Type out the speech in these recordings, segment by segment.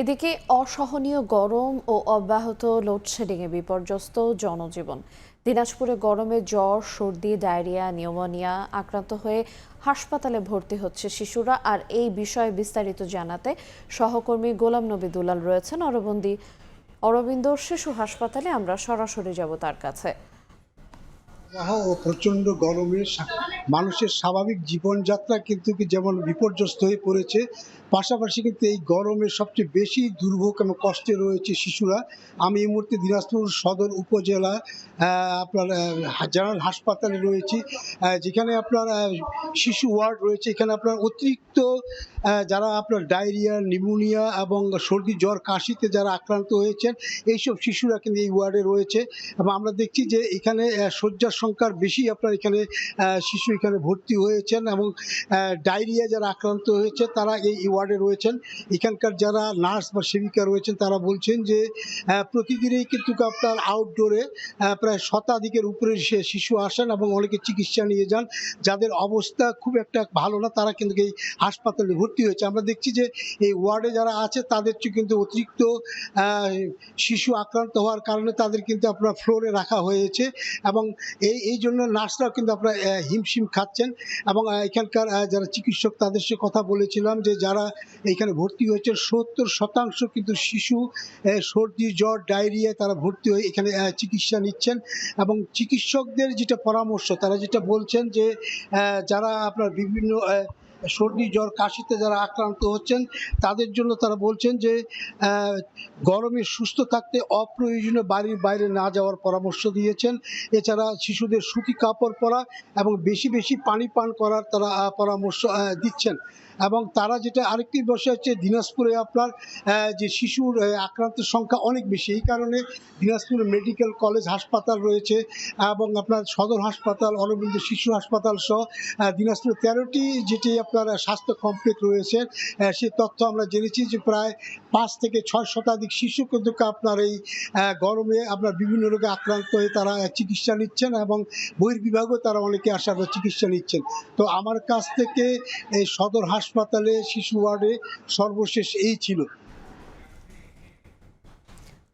এদিকে অসহনীয় গরম ও অব্যাহত লোডশেডিংয়ে বিপর্যস্ত জনজীবন। দিনাজপুরে গরমে জ্বর, সর্দি, ডায়রিয়া, নিউমোনিয়া আক্রান্ত হয়ে হাসপাতালে ভর্তি হচ্ছে শিশুরা। আর এই বিষয়ে বিস্তারিত জানাতে সহকর্মী গোলাম নবী দুলাল রয়েছেন অরবিন্দ শিশু হাসপাতালে। আমরা সরাসরি যাব তার কাছে। ও প্রচন্ড গরমে মানুষের স্বাভাবিক জীবনযাত্রা কিন্তু যেমন বিপর্যস্ত হয়ে পড়েছে, পাশাপাশি কিন্তু এই গরমে সবচেয়ে বেশি দুর্ভোগ এবং কষ্টে রয়েছে শিশুরা। আমি এই মুহূর্তে দিনাজপুর সদর উপজেলা আপনার জেনারেল হাসপাতালে রয়েছি, যেখানে আপনার শিশু ওয়ার্ড রয়েছে। এখানে আপনার অতিরিক্ত যারা আপনার ডায়রিয়া, নিউমোনিয়া এবং সর্দি, জ্বর, কাশিতে যারা আক্রান্ত হয়েছেন, এইসব শিশুরা কিন্তু এই ওয়ার্ডে রয়েছে। এবং আমরা দেখছি যে এখানে শয্যার সংখ্যার বেশি আপনার এখানে শিশু এখানে ভর্তি হয়েছেন, এবং ডায়রিয়া যারা আক্রান্ত হয়েছে তারা এই ওয়ার্ডে রয়েছেন। এখানকার যারা নার্স বা সেবিকা রয়েছেন তারা বলছেন যে প্রতিদিনই কিন্তু আপনার আউটডোরে প্রায় শতাধিকের উপরে শিশু আসেন এবং অনেকে চিকিৎসা নিয়ে যান। যাদের অবস্থা খুব একটা ভালো না তারা কিন্তু এই হাসপাতালে ভর্তি হয়েছে। আমরা দেখছি যে এই ওয়ার্ডে যারা আছে তাদের কিন্তু অতিরিক্ত শিশু আক্রান্ত হওয়ার কারণে তাদের কিন্তু আপনার ফ্লোরে রাখা হয়েছে, এবং এই জন্য নার্সরাও কিন্তু আপনার হিমশিম খাচ্ছেন। এবং এখানকার যারা চিকিৎসক তাদের সাথে কথা বলেছিলাম যে যারা এখানে ভর্তি হয়েছে 70% কিন্তু শিশু সর্দি, জ্বর, ডায়রিয়া তারা ভর্তি হয়ে এখানে চিকিৎসা নিচ্ছেন। এবং চিকিৎসকদের যেটা পরামর্শ, তারা যেটা বলছেন যে যারা আপনার বিভিন্ন সর্দি, জ্বর, কাশিতে যারা আক্রান্ত হচ্ছেন তাদের জন্য তারা বলছেন যে গরমে সুস্থ থাকতে অপ্রয়োজনীয় বাড়ির বাইরে না যাওয়ার পরামর্শ দিয়েছেন। এছাড়া শিশুদের সুতি কাপড় পরা এবং বেশি বেশি পানি পান করার তারা পরামর্শ দিচ্ছেন। এবং তারা যেটা আরেকটি বিষয় হচ্ছে, দিনাজপুরে আপনার যে শিশুর আক্রান্তের সংখ্যা অনেক বেশি। এই কারণে দিনাজপুর মেডিকেল কলেজ হাসপাতাল রয়েছে এবং আপনার সদর হাসপাতাল, অরবিন্দ শিশু হাসপাতাল সহ দিনাজপুরে 13টি যেটি আপনার স্বাস্থ্য কমপ্লেক্স রয়েছে। সেই তথ্য আমরা জেনেছি যে প্রায় 5 থেকে 6 শতাধিক শিশু কিন্তু আপনার এই গরমে আপনার বিভিন্ন রোগে আক্রান্ত হয়ে তারা চিকিৎসা নিচ্ছেন, এবং বহির্বিভাগেও তারা অনেকে আসার চিকিৎসা নিচ্ছেন। তো আমার কাছ থেকে এই সদর হাসপাতালে শিশু ওয়ার্ডে সর্বশেষ এই ছিল।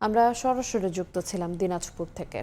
আমরা সরাসরি যুক্ত ছিলাম দিনাজপুর থেকে।